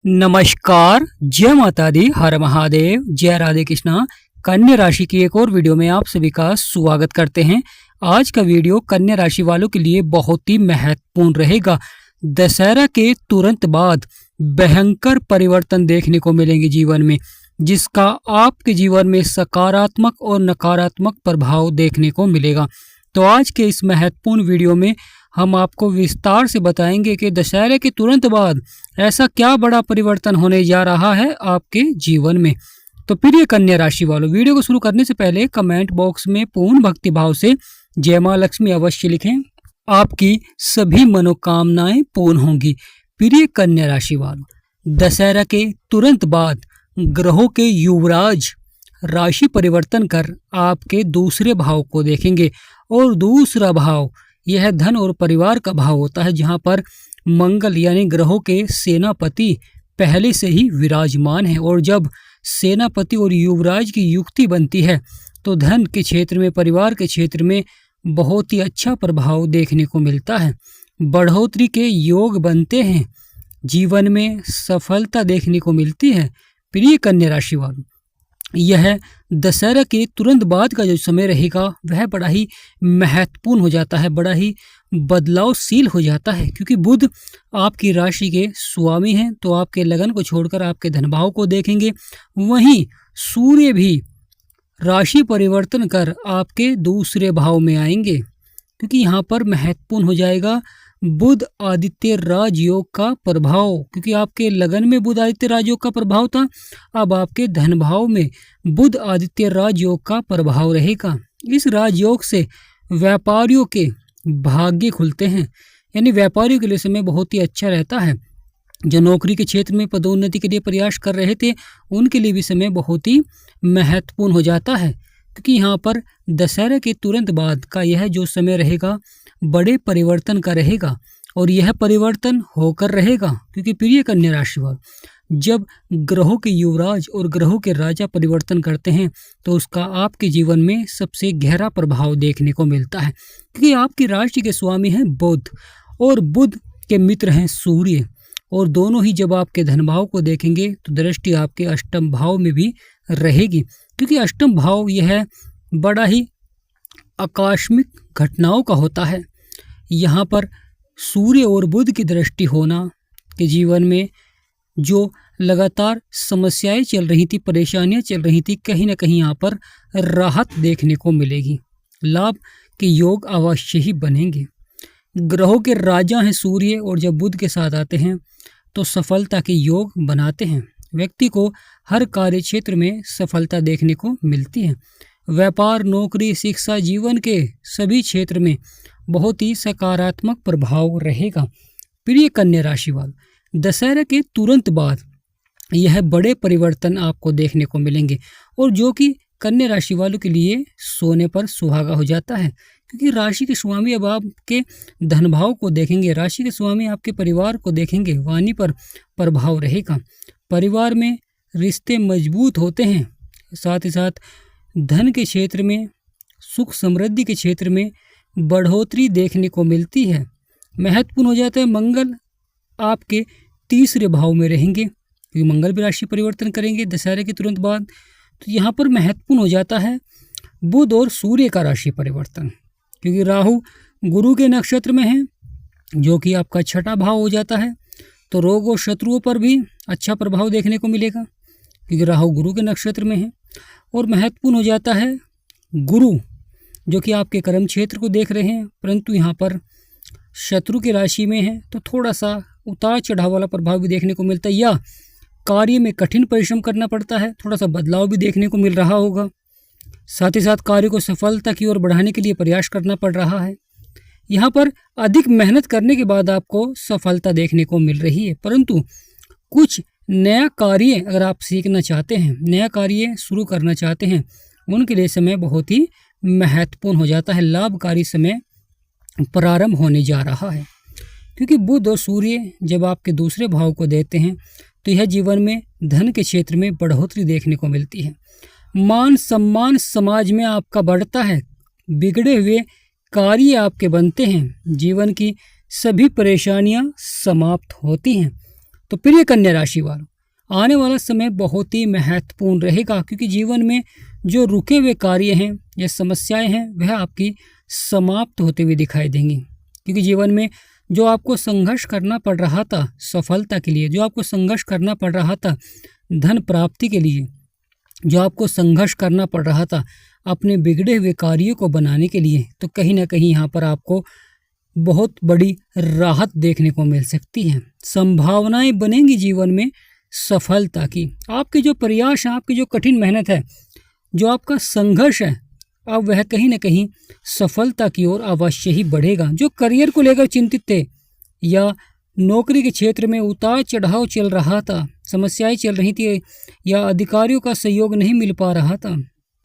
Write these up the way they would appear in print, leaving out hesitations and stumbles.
नमस्कार, जय माता दी, हर महादेव, जय राधे कृष्णा। कन्या राशि की एक और वीडियो में आप सभी का स्वागत करते हैं। आज का वीडियो कन्या राशि वालों के लिए बहुत ही महत्वपूर्ण रहेगा। दशहरा के तुरंत बाद भयंकर परिवर्तन देखने को मिलेंगे जीवन में, जिसका आपके जीवन में सकारात्मक और नकारात्मक प्रभाव देखने को मिलेगा। तो आज के इस महत्वपूर्ण वीडियो में हम आपको विस्तार से बताएंगे कि दशहरे के तुरंत बाद ऐसा क्या बड़ा परिवर्तन होने जा रहा है आपके जीवन में। तो प्रिय कन्या राशि वालों, वीडियो को शुरू करने से पहले कमेंट बॉक्स में पूर्ण भक्ति भाव से जय मां लक्ष्मी अवश्य लिखें। आपकी सभी मनोकामनाएं पूर्ण होंगी। प्रिय कन्या राशि वालों, दशहरा के तुरंत बाद ग्रहों के युवराज राशि परिवर्तन कर आपके दूसरे भाव को देखेंगे, और दूसरा भाव यह धन और परिवार का भाव होता है, जहां पर मंगल यानी ग्रहों के सेनापति पहले से ही विराजमान है। और जब सेनापति और युवराज की युक्ति बनती है तो धन के क्षेत्र में, परिवार के क्षेत्र में बहुत ही अच्छा प्रभाव देखने को मिलता है। बढ़ोतरी के योग बनते हैं, जीवन में सफलता देखने को मिलती है। प्रिय कन्या राशि वालों, यह दशहरा के तुरंत बाद का जो समय रहेगा वह बड़ा ही महत्वपूर्ण हो जाता है, बड़ा ही बदलावशील हो जाता है, क्योंकि बुध आपकी राशि के स्वामी हैं। तो आपके लगन को छोड़कर आपके धन भाव को देखेंगे। वहीं सूर्य भी राशि परिवर्तन कर आपके दूसरे भाव में आएंगे, क्योंकि यहाँ पर महत्वपूर्ण हो जाएगा बुध आदित्य राजयोग का प्रभाव। क्योंकि आपके लगन में बुध आदित्य राजयोग का प्रभाव था, अब आपके धन भाव में बुध आदित्य राजयोग का प्रभाव रहेगा। इस राजयोग से व्यापारियों के भाग्य खुलते हैं, यानी व्यापारियों के लिए समय बहुत ही अच्छा रहता है। जो नौकरी के क्षेत्र में पदोन्नति के लिए प्रयास कर रहे थे उनके लिए भी समय बहुत ही महत्वपूर्ण हो जाता है, क्योंकि यहाँ पर दशहरा के तुरंत बाद का यह जो समय रहेगा बड़े परिवर्तन का रहेगा, और यह परिवर्तन होकर रहेगा। क्योंकि प्रिय कन्या राशि वालों, जब ग्रहों के युवराज और ग्रहों के राजा परिवर्तन करते हैं तो उसका आपके जीवन में सबसे गहरा प्रभाव देखने को मिलता है, क्योंकि आपकी राशि के स्वामी हैं बुध और बुध के मित्र हैं सूर्य, और दोनों ही जब आपके धन भाव को देखेंगे तो दृष्टि आपके अष्टम भाव में भी रहेगी। क्योंकि अष्टम भाव यह बड़ा ही आकस्मिक घटनाओं का होता है। यहाँ पर सूर्य और बुध की दृष्टि होना के जीवन में जो लगातार समस्याएं चल रही थी, परेशानियां चल रही थी, कहीं ना कहीं यहाँ पर राहत देखने को मिलेगी। लाभ के योग अवश्य ही बनेंगे। ग्रहों के राजा हैं सूर्य, और जब बुध के साथ आते हैं तो सफलता के योग बनाते हैं। व्यक्ति को हर कार्य क्षेत्र में सफलता देखने को मिलती है। व्यापार, नौकरी, शिक्षा, जीवन के सभी क्षेत्र में बहुत ही सकारात्मक प्रभाव रहेगा। प्रिय कन्या राशि वालों, दशहरा के तुरंत बाद यह बड़े परिवर्तन आपको देखने को मिलेंगे, और जो कि कन्या राशि वालों के लिए सोने पर सुहागा हो जाता है, क्योंकि राशि के स्वामी अब आपके धन भाव को देखेंगे, राशि के स्वामी आपके परिवार को देखेंगे, वाणी पर प्रभाव रहेगा। परिवार में रिश्ते मजबूत होते हैं, साथ ही साथ धन के क्षेत्र में, सुख समृद्धि के क्षेत्र में बढ़ोतरी देखने को मिलती है। महत्वपूर्ण हो जाता है मंगल आपके तीसरे भाव में रहेंगे, क्योंकि मंगल भी राशि परिवर्तन करेंगे दशहरे के तुरंत बाद। तो यहाँ पर महत्वपूर्ण हो जाता है बुध और सूर्य का राशि परिवर्तन, क्योंकि राहु गुरु के नक्षत्र में है, जो कि आपका छठा भाव हो जाता है। तो रोग और शत्रुओं पर भी अच्छा प्रभाव देखने को मिलेगा, क्योंकि राहु गुरु के नक्षत्र में है। और महत्वपूर्ण हो जाता है गुरु, जो कि आपके कर्म क्षेत्र को देख रहे हैं, परंतु यहाँ पर शत्रु की राशि में है, तो थोड़ा सा उतार चढ़ाव वाला प्रभाव भी देखने को मिलता है, या कार्य में कठिन परिश्रम करना पड़ता है, थोड़ा सा बदलाव भी देखने को मिल रहा होगा। साथ ही साथ कार्य को सफलता की ओर बढ़ाने के लिए प्रयास करना पड़ रहा है। यहाँ पर अधिक मेहनत करने के बाद आपको सफलता देखने को मिल रही है, परंतु कुछ नया कार्य अगर आप सीखना चाहते हैं, नया कार्य शुरू करना चाहते हैं, उनके लिए समय बहुत ही महत्वपूर्ण हो जाता है। लाभकारी समय प्रारंभ होने जा रहा है, क्योंकि बुध और सूर्य जब आपके दूसरे भाव को देते हैं तो यह जीवन में धन के क्षेत्र में बढ़ोतरी देखने को मिलती है। मान सम्मान समाज में आपका बढ़ता है, बिगड़े हुए कार्य आपके बनते हैं, जीवन की सभी परेशानियां समाप्त होती हैं। तो प्रिय कन्या राशि वालों, आने वाला समय बहुत ही महत्वपूर्ण रहेगा, क्योंकि जीवन में जो रुके हुए कार्य हैं या समस्याएं हैं वह आपकी समाप्त होते हुए दिखाई देंगी। क्योंकि जीवन में जो आपको संघर्ष करना पड़ रहा था सफलता के लिए, जो आपको संघर्ष करना पड़ रहा था धन प्राप्ति के लिए, जो आपको संघर्ष करना पड़ रहा था अपने बिगड़े हुए कार्यों को बनाने के लिए, तो कहीं ना कहीं यहाँ पर आपको बहुत बड़ी राहत देखने को मिल सकती है। संभावनाएं बनेंगी जीवन में सफलता की। आपके जो प्रयास हैं, आपकी जो कठिन मेहनत है, जो आपका संघर्ष है, अब वह कहीं ना कहीं सफलता की ओर अवश्य ही बढ़ेगा। जो करियर को लेकर चिंतित थे या नौकरी के क्षेत्र में उतार चढ़ाव चल रहा था, समस्याएं चल रही थी या अधिकारियों का सहयोग नहीं मिल पा रहा था,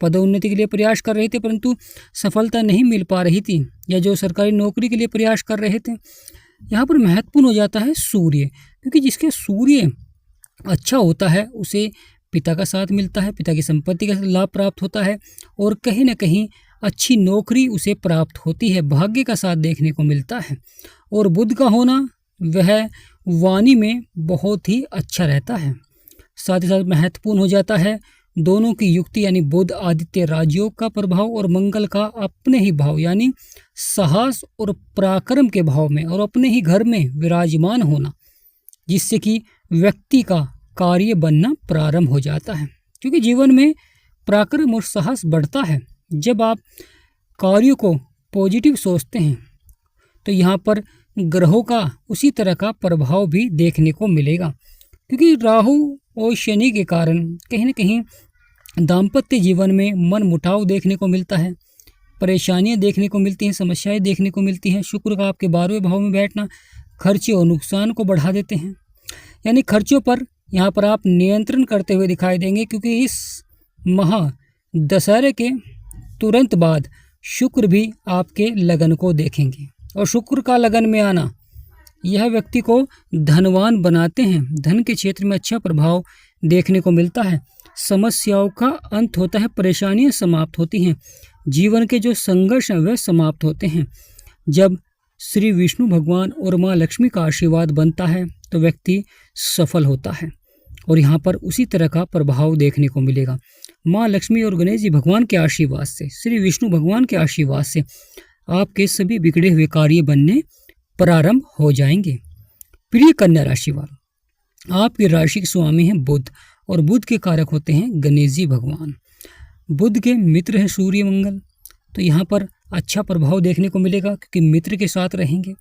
पदोन्नति के लिए प्रयास कर रहे थे परंतु सफलता नहीं मिल पा रही थी, या जो सरकारी नौकरी के लिए प्रयास कर रहे थे, यहाँ पर महत्वपूर्ण हो जाता है सूर्य। क्योंकि जिसके सूर्य अच्छा होता है उसे पिता का साथ मिलता है, पिता की संपत्ति का लाभ प्राप्त होता है और कहीं ना कहीं अच्छी नौकरी उसे प्राप्त होती है, भाग्य का साथ देखने को मिलता है। और बुध का होना वह वाणी में बहुत ही अच्छा रहता है। साथ ही साथ महत्वपूर्ण हो जाता है दोनों की युक्ति, यानी बुध आदित्य राजयोग का प्रभाव और मंगल का अपने ही भाव यानी साहस और पराक्रम के भाव में और अपने ही घर में विराजमान होना, जिससे कि व्यक्ति का कार्य बनना प्रारंभ हो जाता है। क्योंकि जीवन में पराक्रम और साहस बढ़ता है जब आप कार्यों को पॉजिटिव सोचते हैं। तो यहाँ पर ग्रहों का उसी तरह का प्रभाव भी देखने को मिलेगा। क्योंकि राहु और शनि के कारण कहीं ना कहीं दाम्पत्य जीवन में मन मुटाव देखने को मिलता है, परेशानियां देखने को मिलती हैं, समस्याएं देखने को मिलती हैं। शुक्र का आपके 12वें भाव में बैठना खर्चे और नुकसान को बढ़ा देते हैं, यानी खर्चों पर यहाँ पर आप नियंत्रण करते हुए दिखाई देंगे। क्योंकि इस माह दशहरे के तुरंत बाद शुक्र भी आपके लगन को देखेंगे और शुक्र का लगन में आना यह व्यक्ति को धनवान बनाते हैं। धन के क्षेत्र में अच्छा प्रभाव देखने को मिलता है, समस्याओं का अंत होता है, परेशानियां समाप्त होती हैं, जीवन के जो संघर्ष हैं वह समाप्त होते हैं। जब श्री विष्णु भगवान और माँ लक्ष्मी का आशीर्वाद बनता है तो व्यक्ति सफल होता है और यहाँ पर उसी तरह का प्रभाव देखने को मिलेगा। माँ लक्ष्मी और गणेश जी भगवान के आशीर्वाद से, श्री विष्णु भगवान के आशीर्वाद से आपके सभी बिगड़े हुए कार्य बनने प्रारंभ हो जाएंगे। प्रिय कन्या राशि वालों, आपकी राशि के स्वामी हैं बुध और बुध के कारक होते हैं गणेश जी भगवान। बुध के मित्र हैं सूर्य मंगल, तो यहाँ पर अच्छा प्रभाव देखने को मिलेगा क्योंकि मित्र के साथ रहेंगे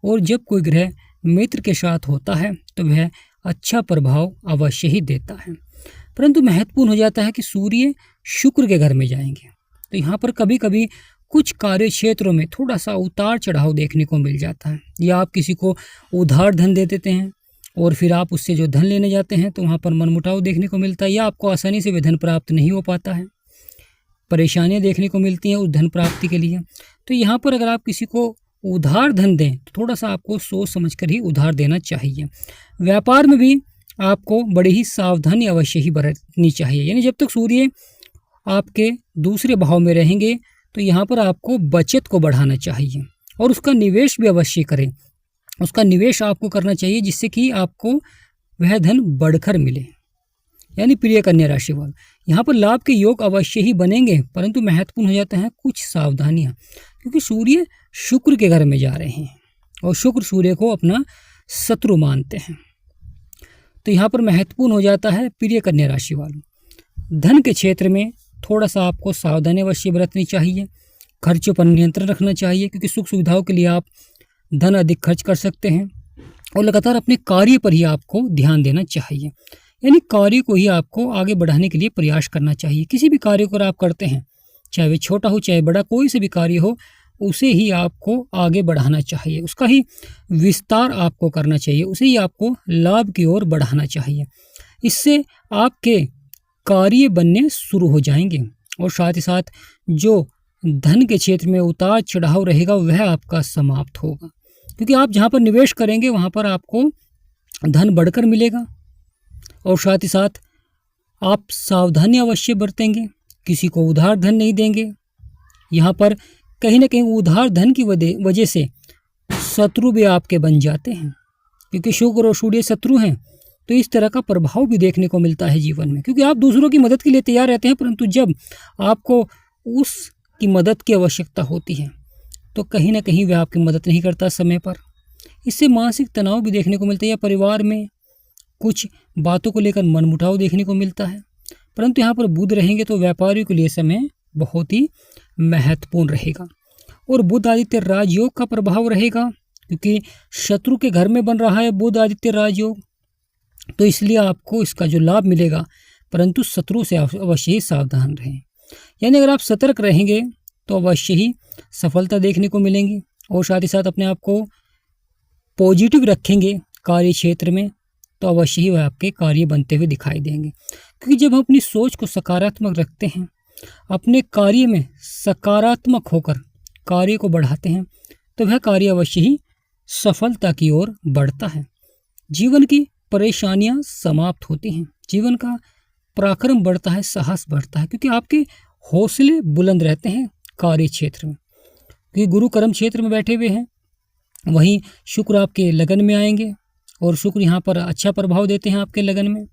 और जब कोई ग्रह मित्र के साथ होता है तो वह अच्छा प्रभाव अवश्य ही देता है। परंतु महत्वपूर्ण हो जाता है कि सूर्य शुक्र के घर में जाएंगे तो यहाँ पर कभी कभी कुछ कार्य क्षेत्रों में थोड़ा सा उतार चढ़ाव देखने को मिल जाता है, या आप किसी को उधार धन दे देते हैं और फिर आप उससे जो धन लेने जाते हैं तो वहाँ पर मनमुटाव देखने को मिलता है, या आपको आसानी से वह धन प्राप्त नहीं हो पाता है, परेशानियाँ देखने को मिलती हैं उस धन प्राप्ति के लिए। तो यहाँ पर अगर आप किसी को उधार धन दें तो थोड़ा सा आपको सोच समझ कर ही उधार देना चाहिए। व्यापार में भी आपको बड़ी ही सावधानी अवश्य ही बरतनी चाहिए, यानी जब तक सूर्य आपके दूसरे भाव में रहेंगे तो यहाँ पर आपको बचत को बढ़ाना चाहिए और उसका निवेश भी अवश्य करें। उसका निवेश आपको करना चाहिए जिससे कि आपको वह धन बढ़कर मिले। यानी प्रिय कन्या राशि वाले, यहाँ पर लाभ के योग अवश्य ही बनेंगे, परंतु महत्वपूर्ण हो जाते हैं कुछ सावधानियाँ, क्योंकि सूर्य शुक्र के घर में जा रहे हैं और शुक्र सूर्य को अपना शत्रु मानते हैं। तो यहाँ पर महत्वपूर्ण हो जाता है प्रिय कन्या राशि वालों, धन के क्षेत्र में थोड़ा सा आपको सावधानी अवश्य बरतनी चाहिए, खर्चों पर नियंत्रण रखना चाहिए, क्योंकि सुख सुविधाओं के लिए आप धन अधिक खर्च कर सकते हैं और लगातार अपने कार्य पर ही आपको ध्यान देना चाहिए। यानी कार्य को ही आपको आगे बढ़ाने के लिए प्रयास करना चाहिए। किसी भी कार्य को आप करते हैं, चाहे वह छोटा हो चाहे बड़ा, कोई से भी कार्य हो, उसे ही आपको आगे बढ़ाना चाहिए, उसका ही विस्तार आपको करना चाहिए, उसे ही आपको लाभ की ओर बढ़ाना चाहिए। इससे आपके कार्य बनने शुरू हो जाएंगे और साथ ही साथ जो धन के क्षेत्र में उतार चढ़ाव रहेगा वह आपका समाप्त होगा, क्योंकि आप जहाँ पर निवेश करेंगे वहाँ पर आपको धन बढ़कर मिलेगा और साथ ही साथ आप सावधानी अवश्य बरतेंगे, किसी को उधार धन नहीं देंगे। यहाँ पर कहीं ना कहीं उधार धन की वजह से शत्रु भी आपके बन जाते हैं, क्योंकि शुक्र और सूर्य शत्रु हैं तो इस तरह का प्रभाव भी देखने को मिलता है जीवन में, क्योंकि आप दूसरों की मदद के लिए तैयार रहते हैं, परंतु जब आपको उसकी मदद की आवश्यकता होती है तो कहीं ना कहीं वह आपकी मदद नहीं करता समय पर। इससे मानसिक तनाव भी देखने को मिलता है या परिवार में कुछ बातों को लेकर मनमुटाव देखने को मिलता है। परंतु यहाँ पर बुध रहेंगे तो व्यापारियों के लिए समय बहुत ही महत्वपूर्ण रहेगा। और बुध आदित्य राजयोग का प्रभाव रहेगा, क्योंकि शत्रु के घर में बन रहा है बुध आदित्य राजयोग, तो इसलिए आपको इसका जो लाभ मिलेगा, परंतु शत्रु से अवश्य ही सावधान रहें। यानी अगर आप सतर्क रहेंगे तो अवश्य ही सफलता देखने को मिलेंगी। और साथ ही साथ अपने आप को पॉजिटिव रखेंगे कार्य क्षेत्र में, तो अवश्य ही वह आपके कार्य बनते हुए दिखाई देंगे। क्योंकि जब हम अपनी सोच को सकारात्मक रखते हैं, अपने कार्य में सकारात्मक होकर कार्य को बढ़ाते हैं, तो वह कार्य अवश्य ही सफलता की ओर बढ़ता है। जीवन की परेशानियां समाप्त होती हैं, जीवन का पराक्रम बढ़ता है, साहस बढ़ता है, क्योंकि आपके हौसले बुलंद रहते हैं कार्य क्षेत्र में। क्योंकि गुरु कर्म क्षेत्र में बैठे हुए हैं, वहीं शुक्र आपके लगन में आएंगे और शुक्र यहाँ पर अच्छा प्रभाव देते हैं आपके लगन में।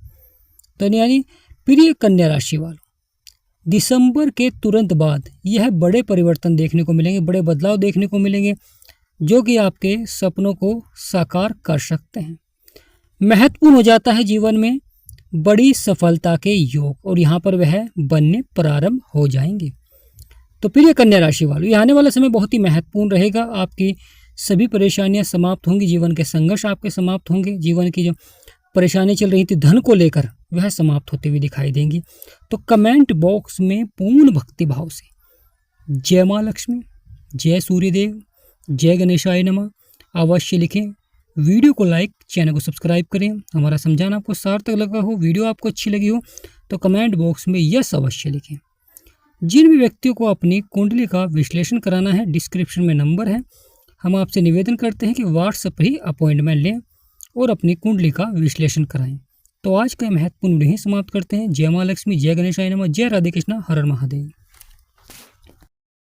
तो यानी प्रिय कन्या राशि वालों, दिसंबर के तुरंत बाद यह बड़े परिवर्तन देखने को मिलेंगे, बड़े बदलाव देखने को मिलेंगे, जो कि आपके सपनों को साकार कर सकते हैं। महत्वपूर्ण हो जाता है जीवन में बड़ी सफलता के योग, और यहाँ पर वह बनने प्रारंभ हो जाएंगे। तो प्रिय कन्या राशि वालों, ये आने वाला समय बहुत ही महत्वपूर्ण रहेगा। आपकी सभी परेशानियां समाप्त होंगी, जीवन के संघर्ष आपके समाप्त होंगे, जीवन की जो परेशानियां चल रही थी धन को लेकर, वह समाप्त होती हुई दिखाई देंगी। तो कमेंट बॉक्स में पूर्ण भक्ति भाव से जय माँ लक्ष्मी, जय सूर्यदेव, जय गणेशाय नमः अवश्य लिखें। वीडियो को लाइक, चैनल को सब्सक्राइब करें। हमारा समझाना आपको सार्थक लगा हो, वीडियो आपको अच्छी लगी हो, तो कमेंट बॉक्स में यस अवश्य लिखें। जिन भी व्यक्तियों को अपनी कुंडली का विश्लेषण कराना है, डिस्क्रिप्शन में नंबर है। हम आपसे निवेदन करते हैं कि व्हाट्सएप पर ही अपॉइंटमेंट लें और अपनी कुंडली का विश्लेषण कराएं। तो आज का महत्वपूर्ण वीडियो ही समाप्त करते हैं। जय माँ लक्ष्मी, जय गणेशाय नमः, जय राधे कृष्णा, हर हर महादेव।